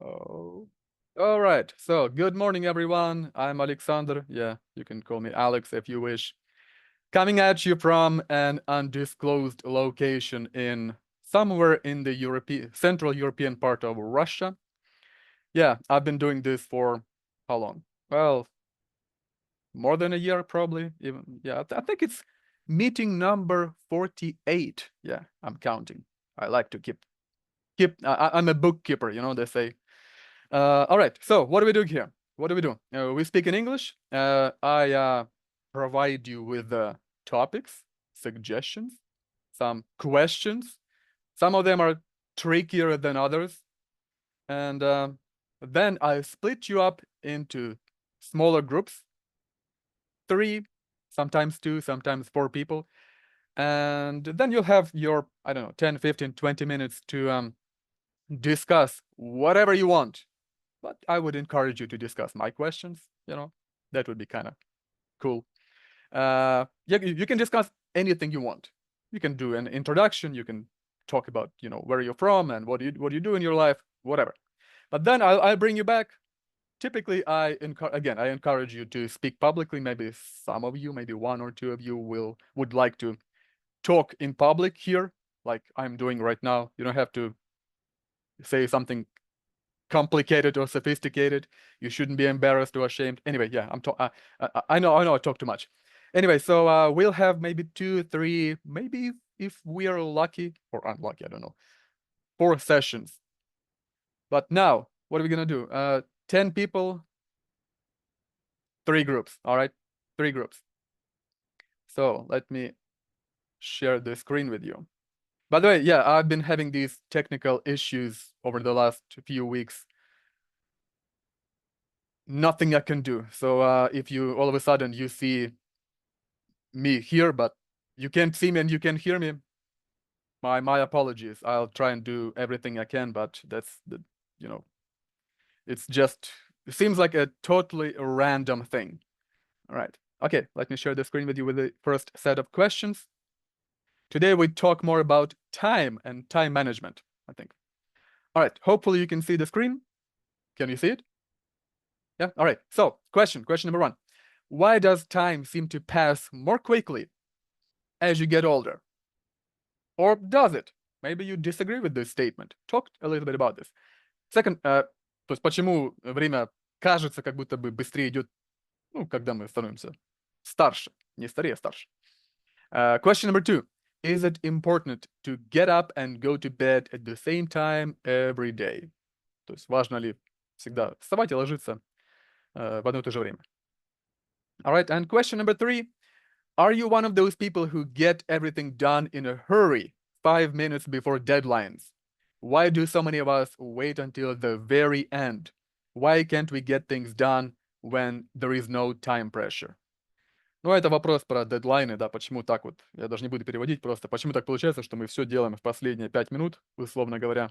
Oh. All right. So, good morning, everyone. I'm Alexander. Yeah, you can call me Alex if you wish. Coming at you from an undisclosed location in somewhere in the Central European part of Russia. Yeah, I've been doing this for how long? Well, more than a year, probably. Even yeah, I think it's meeting number 48. Yeah, I'm counting. I like to keep. I'm a bookkeeper, they say. All right. So what do we do here? What do we do? We speak in English. I provide you with topics, suggestions, some questions. Some of them are trickier than others, and then I split you up into smaller groups, 3, sometimes 2, sometimes 4 people, and then you'll have your, I don't know, 10, 15, 20 minutes to discuss whatever you want. But I would encourage you to discuss my questions, that would be kind of cool. Yeah, you can discuss anything you want. You can do an introduction, you can talk about, where you're from and what you do in your life, whatever. But then I'll bring you back. Typically, I encourage you to speak publicly. Maybe some of you, maybe 1 or 2 of you would like to talk in public here, like I'm doing right now. You don't have to say something complicated or sophisticated. You shouldn't be embarrassed or ashamed. Anyway, yeah, I know I talk too much. Anyway, so we'll have maybe 2, 3, maybe if we are lucky or unlucky, I don't know, 4 sessions. But now, what are we gonna do? 10 people, 3 groups. All right, 3 groups. So let me share the screen with you. By the way, yeah, I've been having these technical issues over the last few weeks. Nothing I can do. So if you all of a sudden you see me here, but you can't see me and you can hear me, my apologies. I'll try and do everything I can, but that's it seems like a totally random thing. All right. Okay, let me share the screen with you with the first set of questions. Today we talk more about time and time management, I think. All right, hopefully you can see the screen. Can you see it? Yeah, all right. So, question number 1. Why does time seem to pass more quickly as you get older? Or does it? Maybe you disagree with this statement. Talk a little bit about this. Second, то есть почему время кажется, как будто бы быстрее идет, когда мы становимся старше, не старее, а старше. Question number 2. Is it important to get up and go to bed at the same time every day? То есть важно ли всегда вставать и ложиться в одно и то же время? All right, and question number 3. Are you one of those people who get everything done in a hurry 5 minutes before deadlines? Why do so many of us wait until the very end? Why can't we get things done when there is no time pressure? Ну, это вопрос про дедлайны, да, почему так вот, я даже не буду переводить, просто почему так получается, что мы все делаем в последние 5 минут, условно говоря,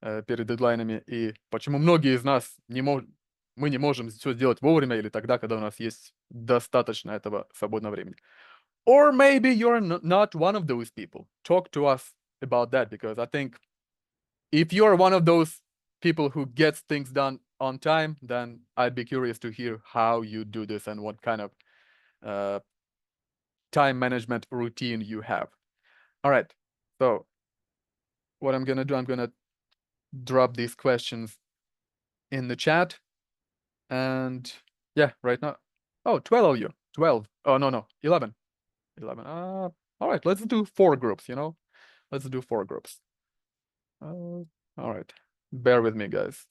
перед дедлайнами, и почему многие из нас мы не можем все сделать вовремя или тогда, когда у нас есть достаточно этого свободного времени. Or maybe you're not one of those people. Talk to us about that, because I think if you're one of those people who gets things done on time, then I'd be curious to hear how you do this and what kind of time management routine you have. All right. So what I'm gonna do, I'm gonna drop these questions in the chat. And yeah, right now, 12 of you. 12. Oh, no, 11. 11. All right, let's do 4 groups, Let's do 4 groups. All right, bear with me, guys.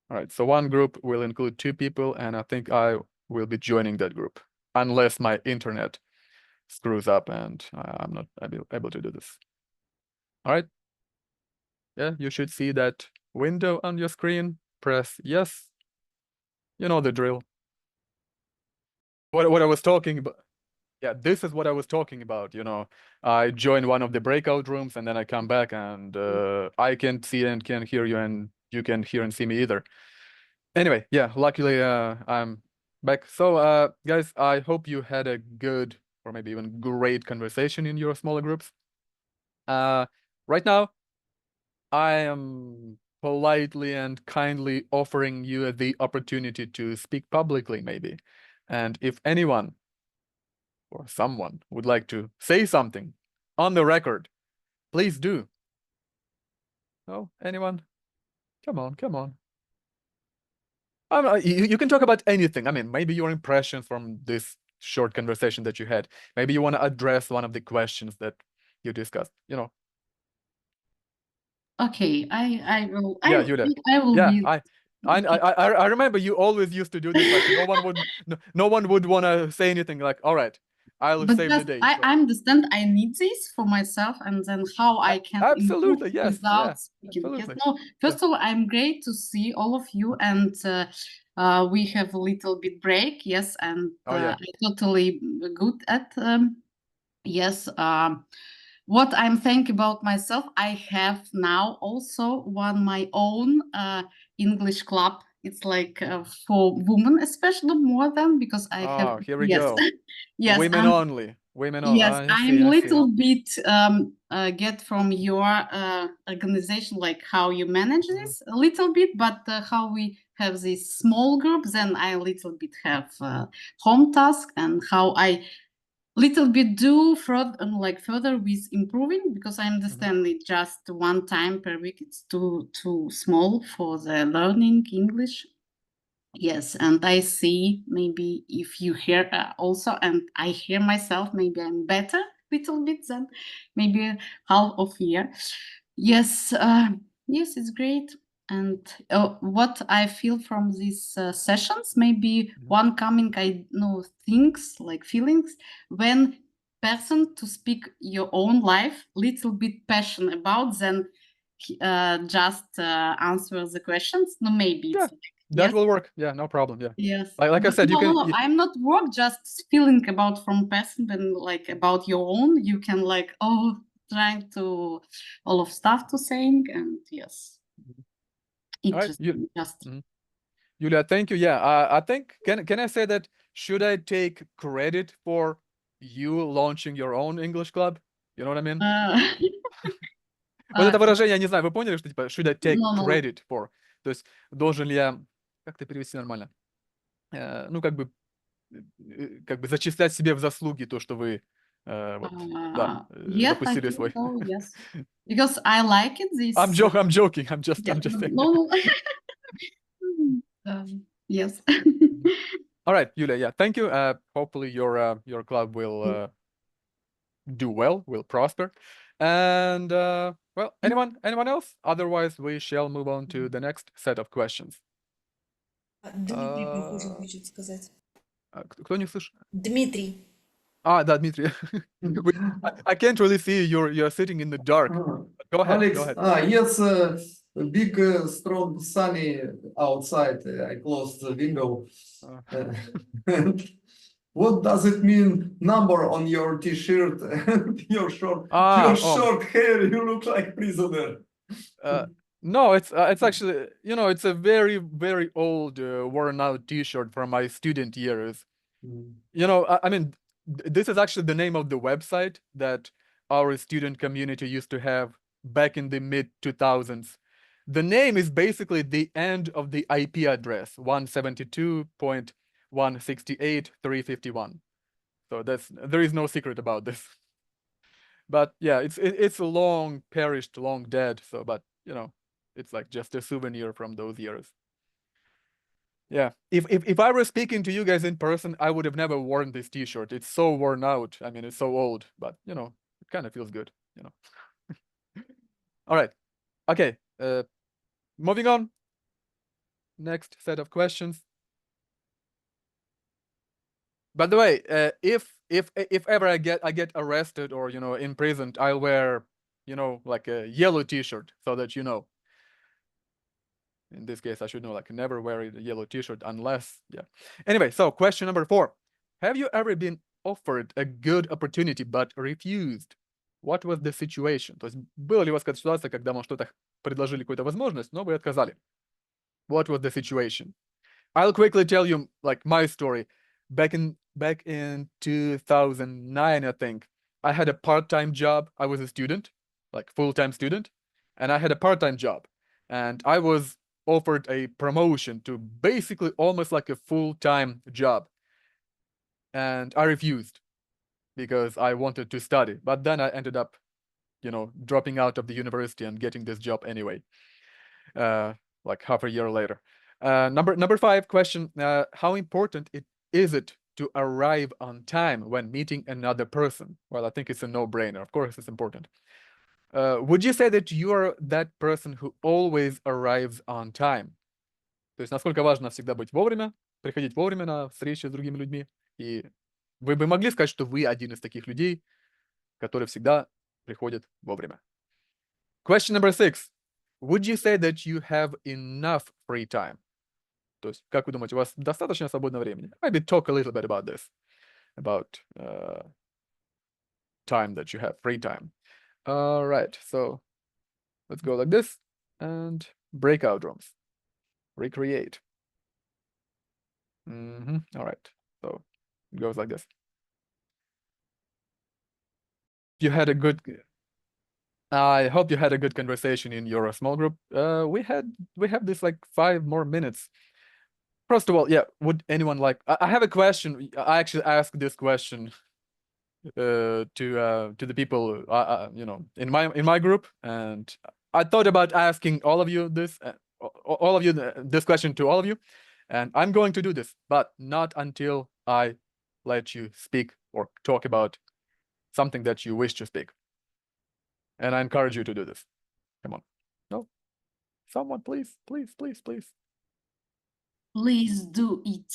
All right, so 1 group will include 2 people, and I think I will be joining that group, unless my internet screws up and I'm not able to do this. All right. Yeah, you should see that window on your screen. Press yes. You know the drill. What I was talking about. Yeah, this is what I was talking about, I join one of the breakout rooms and then I come back and I can't see and can't hear you and you can't hear and see me either. Anyway, yeah, luckily I'm back. So guys, I hope you had a good or maybe even great conversation in your smaller groups. Right now, I am politely and kindly offering you the opportunity to speak publicly, maybe. And if anyone or someone would like to say something on the record, please do. Oh, anyone? Come on, come on. You can talk about anything. I mean, maybe your impressions from this short conversation that you had. Maybe you want to address one of the questions that you discussed, you know. Okay, I will. Yeah, Yulia. I will Yeah, be. I remember you always used to do this. Like no one would want to say anything. Like, all right, I'll But save the just day. I So understand I need this for myself, and then how I can improve absolutely, yes, yeah, without speaking. Yes, absolutely. no. Yeah. First of all, I'm great to see all of you, and we have a little bit break. Yes, and Oh yeah. I totally good at yes. What I'm thinking about myself, I have now also one my own English club. It's like for women, especially more than because I have Oh, here we yes, go. yes, Women only. Women only. yes. I I'm see. I see. little bit get from your organization like how you manage this a little bit, but how we have this small group. Then I little bit have home task and how I little bit do further like further with improving because I understand it just one time per week it's too small for the learning English. Yes, and I see maybe if you hear also and I hear myself maybe I'm better little bit than maybe half of year. Yes, yes, it's great. And what I feel from these sessions, maybe one coming, I know things like feelings when person to speak your own life, little bit passion about, then just answer the questions. No, maybe Yeah, it's like, that yes, will work. Yeah, no problem. Yeah. yes. Like I But said, you no, no, can. no, I'm not work, just feeling about from person when like about your own. You can like, oh, trying to all of stuff to saying and yes. All right, Interesting. Just Yulia, thank you. Yeah, I think can I say that should I take credit for you launching your own English club? You know what I mean? Вот это выражение, я не знаю, вы поняли, что типа should I take no, no. credit for? То есть должен ли я, как это перевести нормально? Ну, как бы зачислять себе в заслуги то, что вы вот, да, Yes, I запустили think свой. so, yes. Because I like it, this. I'm joking. I'm just Yeah, saying. no, yes. All right, Yulia. Yeah, thank you. Hopefully your club will do well, will prosper. And well, anyone else? Otherwise, we shall move on to the next set of questions. Дмитрий, похоже, хочет сказать. Кто не слышит? Дмитрий. Да, Дмитрий. I can't really see you. You're sitting in the dark. Go ahead. Alex, Go ahead. yes, big, strong, sunny outside. I closed the window. What does it mean? Number on your T-shirt, your short hair. You look like prisoner. No, it's actually it's a very very old worn out T-shirt from my student years. I mean, this is actually the name of the website that our student community used to have back in the mid 2000s. The name is basically the end of the IP address 172.168.351. So there is no secret about this. But yeah, it's a long perished, long dead. So, but it's like just a souvenir from those years. Yeah, if I were speaking to you guys in person, I would have never worn this T-shirt. It's so worn out. I mean, it's so old, but it kind of feels good. All right, okay. Moving on. Next set of questions. By the way, if ever I get arrested or imprisoned, I'll wear like a yellow T-shirt so that in this case I should know, like, never wear a yellow T-shirt unless Anyway, so question number 4. Have you ever been offered a good opportunity but refused? What was the situation? То есть была ли у вас какая-то ситуация, когда вам что-то предложили, какую-то возможность, но вы отказали? What was the situation? I'll quickly tell you like my story. Back in 2009, I think, I had a part-time job. I was a student, like full-time student, and I had a part-time job. and I was offered a promotion to basically almost like a full-time job. And I refused because I wanted to study. But then I ended up, dropping out of the university and getting this job anyway, like half a year later. Number 5 question, how important is it to arrive on time when meeting another person? Well, I think it's a no-brainer. Of course, it's important. Would you say that you are that person who always arrives on time? То есть насколько важно всегда быть вовремя, приходить вовремя на встречи с другими людьми? И вы бы могли сказать, что вы один из таких людей, который всегда приходит вовремя? Question number 6. Would you say that you have enough free time? То есть, как вы думаете, у вас достаточно свободного времени? Maybe talk a little bit about this, about time that you have, free time. All right, so let's go like this and breakout rooms. Recreate. All right, so it goes like this. You had a good. I hope you had a good conversation in your small group. We have this like 5 more minutes. First of all, yeah, would anyone like? I have a question. I actually asked this question to the people in my group, and I thought about asking all of you this, this question to all of you, and I'm going to do this, but not until I let you speak or talk about something that you wish to speak. And I encourage you to do this. Come on. No? Someone, please, please, please, please. Please do it.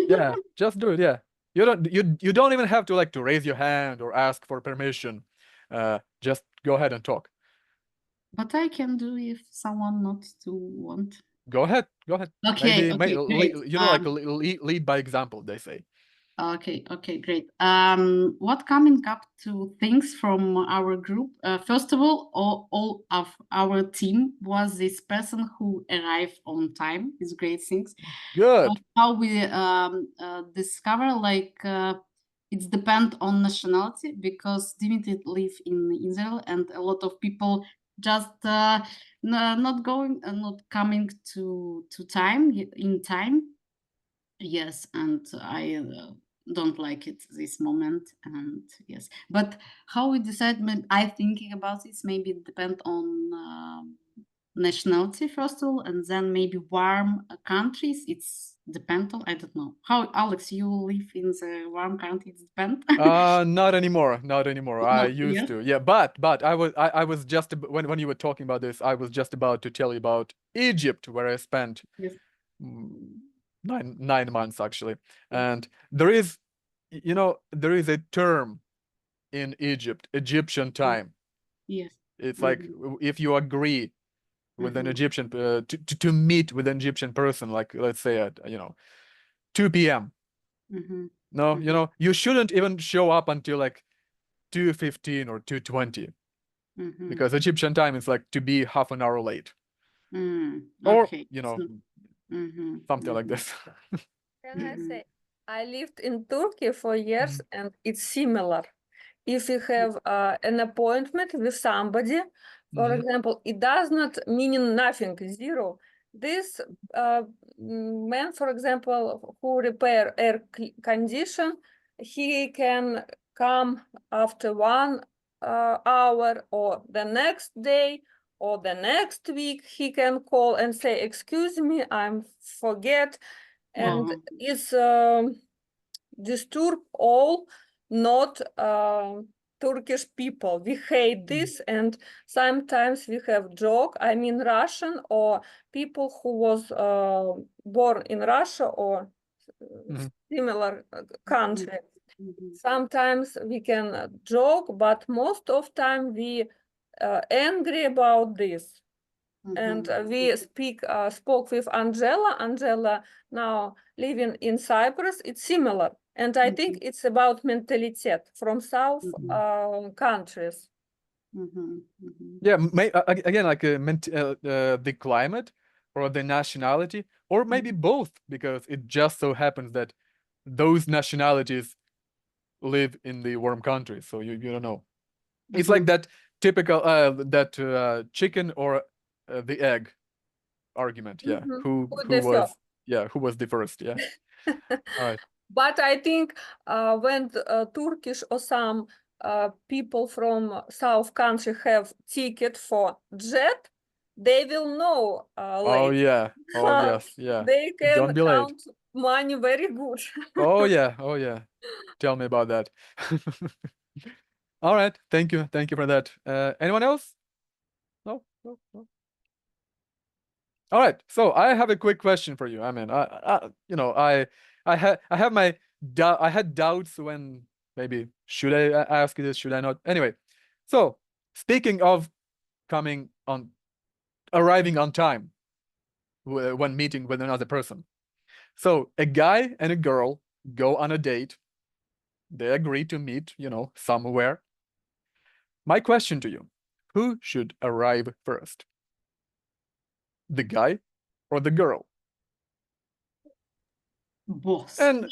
Yeah, just do it. Yeah. You don't even have to raise your hand or ask for permission. Just go ahead and talk. But I can do if someone not to want. Go ahead. Go ahead. Okay, Maybe, great. lead by example, they say. Okay, great. What coming up to things from our group? First of all of our team was this person who arrived on time. It's great things. Good. How we discover it's depend on nationality, because Dimitri live in Israel and a lot of people just not coming to time in time. Yes, and I don't like it this moment, and yes, but how we decide, I thinking about this, maybe it depend on nationality first of all, and then maybe warm countries, it's depend on, I don't know. How, Alex, you live in the warm country, it's depend? Not anymore. I used yet? to. Yeah, but I was just when you were talking about this, I was just about to tell you about Egypt, where I spent Yes. 9 months actually. And there is a term in Egypt, Egyptian time. Yes. It's like if you agree with an Egyptian to meet with an Egyptian person, like let's say at 2 p.m. No, you shouldn't even show up until like 2:15 or 2:20, because Egyptian time is like to be half an hour late. Or Okay. something like this. Can I say, I lived in Turkey for years, and it's similar. If you have an appointment with somebody, for example, it does not mean nothing, 0. This man, for example, who repair air condition, he can come after 1 hour, or the next day, or the next week. He can call and say, excuse me, I'm forget. And it's disturb all not Turkish people. We hate this, and sometimes we have joke, I mean Russian, or people who was born in Russia or similar country. Sometimes we can joke, but most of time we angry about this. And we spoke with Angela now living in Cyprus. It's similar, and I think it's about mentality from South countries. Yeah, again, like the climate or the nationality, or maybe both, because it just so happens that those nationalities live in the warm countries, so you don't know. It's like that typical chicken or the egg. argument. Yeah, Mhm. who the was first? who was the first? Yeah. All right. But I think when Turkish or some people from South country have ticket for jet, they will know Oh late. yeah. Oh yes. Yeah. They can Don't be late. count money very good. Oh yeah. Oh yeah. Tell me about that. All right. Thank you. Thank you for that. Anyone else? No. No. No. All right. So I have a quick question for you. I mean, I have my I had doubts when maybe should I ask this, should I not? Anyway, so speaking of arriving on time when meeting with another person. So a guy and a girl go on a date. They agree to meet, somewhere. My question to you, who should arrive first? The guy or the girl? Both. And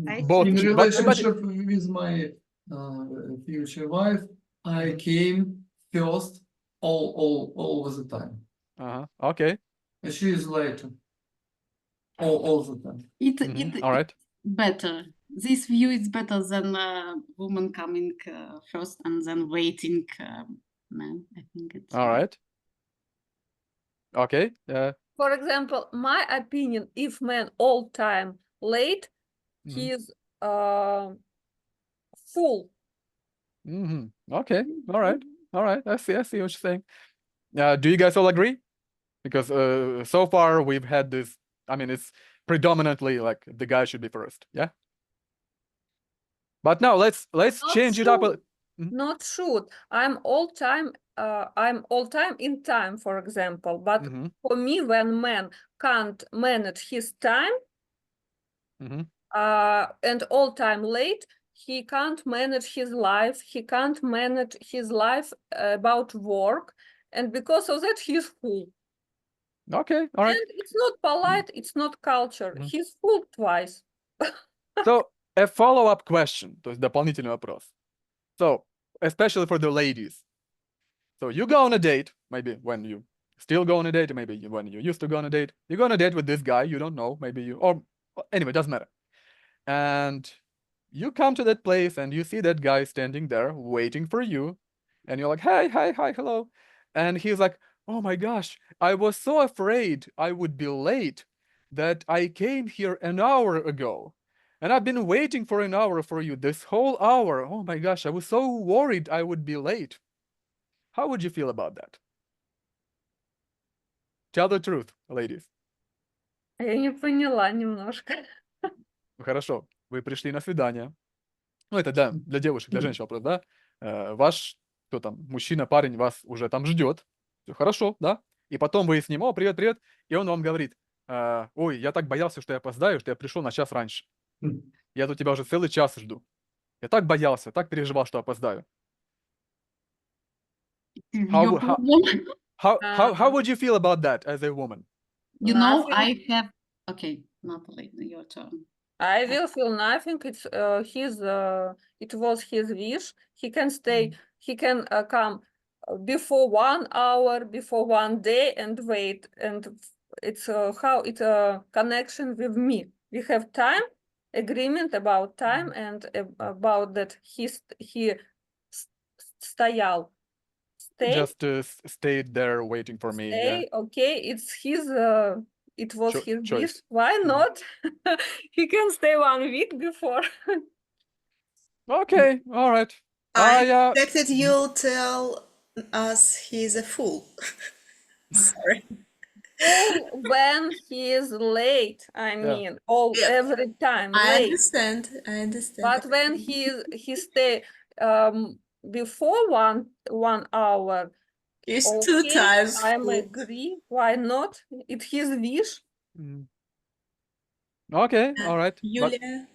I both In should, but relationship with my future wife, I came first all over the time. okay. And she is later. All the time. All right. Better. This view is better than woman coming first and then waiting man. I think it's All right. Okay. For example, my opinion, if man all time late, he is full. Okay. All right. All right. I see what you're saying. Do you guys all agree? Because so far we've had this, I mean, it's predominantly like the guy should be first, yeah? But now let's change it up. Not should. I'm all time in time, for example. But for me, when man can't manage his time and all time late, he can't manage his life. He can't manage his life about work. And because of that, he's full. Okay, all right. And it's not polite, it's not culture. He's full twice. So, a follow-up question, то есть дополнительный вопрос. So, especially for the ladies. So, you go on a date, maybe when you still go on a date, maybe when you used to go on a date. You go on a date with this guy, you don't know, maybe or anyway, doesn't matter. And you come to that place and you see that guy standing there waiting for you. And you're like, hey, hi, hello. And he's like, oh my gosh, I was so afraid I would be late that I came here an hour ago. And I've been waiting for an hour for you, this whole hour. Oh my gosh, I was so worried I would be late. How would you feel about that? Tell the truth, ladies. Я не поняла немножко. Хорошо, вы пришли на свидание. Ну, это для девушек, для женщин вопрос, да? Ваш, кто там, мужчина, парень вас уже там ждет. Все хорошо, да? И потом вы с ним, о, привет, привет. И он вам говорит, ой, я так боялся, что я опоздаю, что я пришел на час раньше. Я тут тебя уже целый час жду. Я так боялся, так переживал, что опоздаю. How would you feel about that as a woman? You know, I have... Okay, Natalie, your turn. I will feel nothing. It's it was his wish. He can stay, he can come before 1 hour, before 1 day and wait. And it's how it's a connection with me. We have time, agreement about time and about that he стоял. Just stayed there waiting for me. Stay, yeah. Okay, it's his it was his choice. wish. Why not? He can stay 1 week before. Okay, all right. I expected you'll tell us he's a fool. Sorry. When he is late, I mean, every time I late. I understand. But when he stay before one hour, it's okay, 2 times. I agree. Why not? It's his wish. Okay, all right. Julia.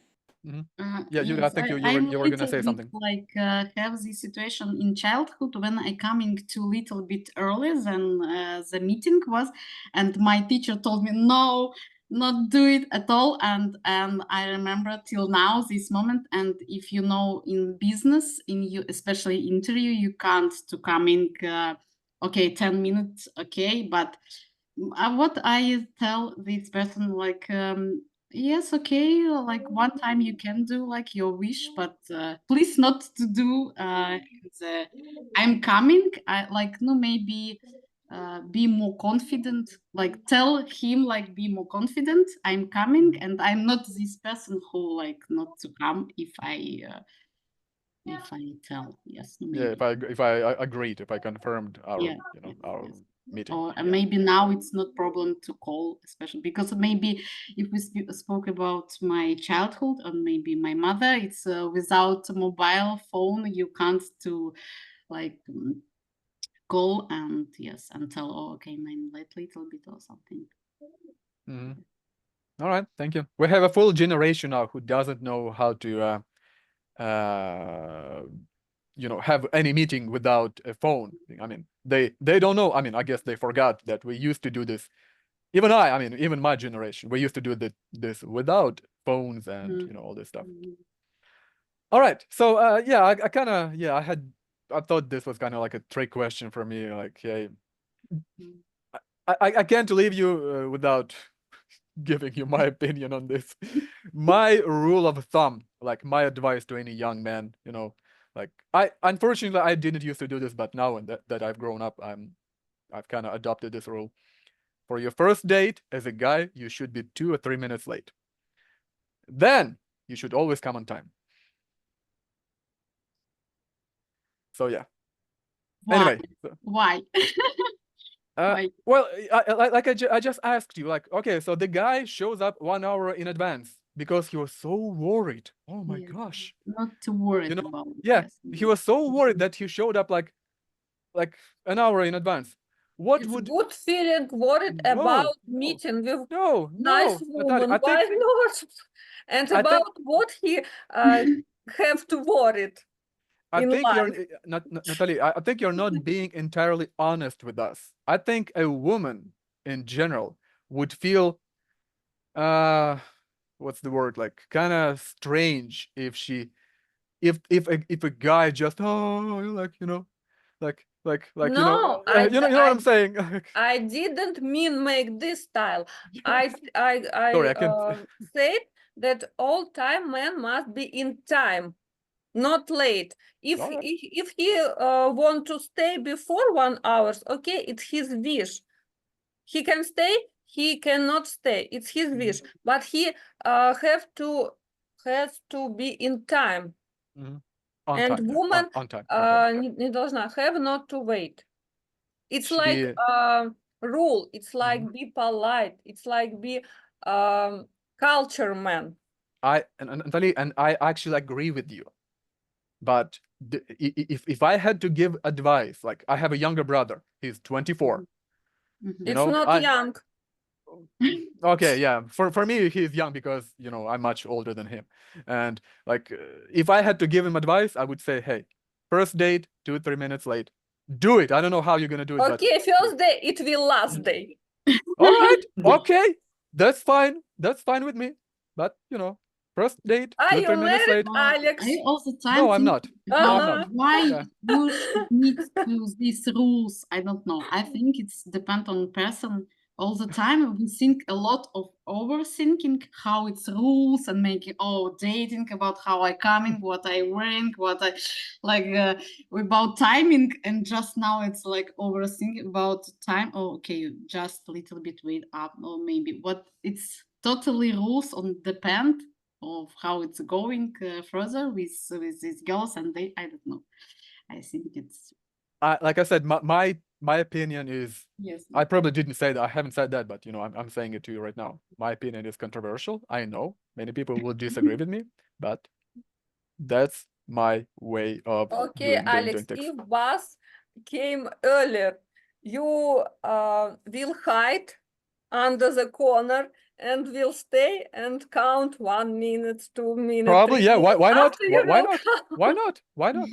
Yeah, Julia, I think you were gonna say something. Like have this situation in childhood when I coming too little bit early than the meeting was, and my teacher told me no, not do it at all, and I remember till now this moment. And if you know in business, especially interview, you can't to coming okay 10 minutes, okay, but what I tell this person, like, yes, okay, like one time you can do like your wish, but please not to do I'm coming. I like, no, maybe be more confident, like tell him, like, be more confident, I'm coming, and I'm not this person who like not to come if I tell. Yes, no, maybe. Yeah, if I agreed, if I confirmed our Yeah, you know our yes. meeting. Or Yeah. maybe now it's not problem to call, especially because maybe if we spoke about my childhood or maybe my mother, it's without a mobile phone you can't to like call and yes and tell, oh okay, I'm late little bit or something. Mhm. All right, thank you. We have a full generation now who doesn't know how to have any meeting without a phone. I mean, they don't know. I mean, I guess they forgot that we used to do this. Even even my generation, we used to do this without phones and all this stuff. All right, so yeah, I kind of I thought this was kind of like a trick question for me. Like, hey, I can't leave you without giving you my opinion on this. My rule of thumb, like my advice to any young man, like unfortunately I didn't used to do this, but now that I've grown up, I've kind of adopted this rule. For your first date as a guy, you should be 2 or 3 minutes late. Then you should always come on time. So yeah. Why? Anyway. Why? Why? Well, I just asked you, like, okay, so the guy shows up 1 hour in advance because he was so worried. Oh my gosh. Not too worried about it. Yeah, Yes. he was so worried that he showed up like an hour in advance. What It's would good feeling worried about meeting with nice woman. Natalia, Why not? And about what he have to worry in life. Natalie, I think you're not being entirely honest with us. I think a woman in general would feel what's the word, like kind of strange if a guy just No, you know what I'm saying. I didn't mean make this style. I Sorry, I can't. said that all time man must be in time, not late. If he want to stay before 1 hour, okay, it's his wish. He can stay, he cannot stay. It's his wish, but he has to be in time. On And time, woman on time. не должна have not to wait. It's like rule. It's like be polite. It's like be culture man. And I actually agree with you. But if I had to give advice, like I have a younger brother, he's 24. It's not young. Okay, yeah. For me, he's young because I'm much older than him. And like, if I had to give him advice, I would say, hey, first date, 2-3 minutes late. Do it. I don't know how you're gonna do it. Okay, first day, it will last day. All right. Okay. That's fine. That's fine with me. But first date, Are 2-3 you minutes married, late. Alex? I all the time No, I'm not. about No, I'm not. why you should need to these rules. I don't know. I think it's depend on person. All the time we think a lot of overthinking how it's rules and making dating about how I coming, what I wearing, what I like about timing, and just now it's like overthinking about time. Oh, okay, just a little bit wait up, or maybe what it's totally rules on depend of how it's going further with these girls, and I don't know. I think it's like I said, my opinion is, yes. I probably didn't say that. I haven't said that, but I'm saying it to you right now. My opinion is controversial. I know many people will disagree with me, but that's my way of Okay, Alex, doing things. if bus came earlier, you will hide under the corner and will stay and count 1 minute, 2 minutes. Probably, yeah. Why not? Why not? Come. Why not? Why not?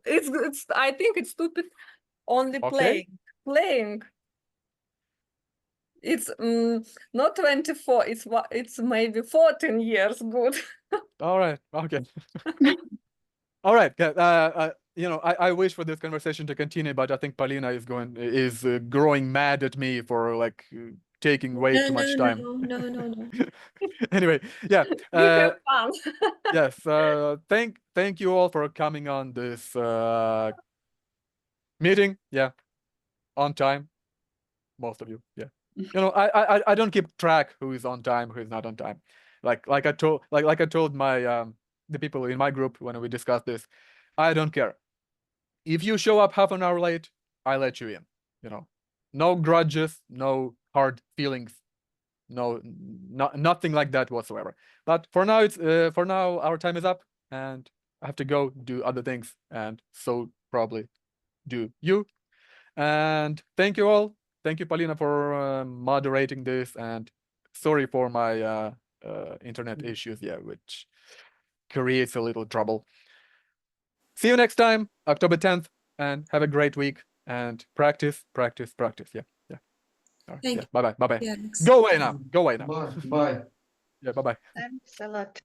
It's I think it's stupid. Only Okay. playing. It's not 24. It's maybe 14 years. Good. All right. Okay. All right. you know, I wish for this conversation to continue, but I think Polina is growing mad at me for like taking way too much time. No. Anyway, yeah. We have fun. Yes. Thank you all for coming on this meeting. Yeah, on time. Most of you. Yeah. You know, I don't keep track who is on time, who is not on time. Like I told my the people in my group when we discussed this, I don't care. If you show up half an hour late, I let you in. You know, no grudges, no hard feelings, nothing like that whatsoever. But for now, our time is up, and I have to go do other things, and so probably do you. And thank you all. Thank you, Polina, for moderating this, and sorry for my internet issues, yeah, which creates a little trouble. See you next time, October 10th, and have a great week, and practice. Yeah. All right, yeah. Bye-bye. Yeah, Go away now. Bye. Yeah, bye-bye. Thanks a lot.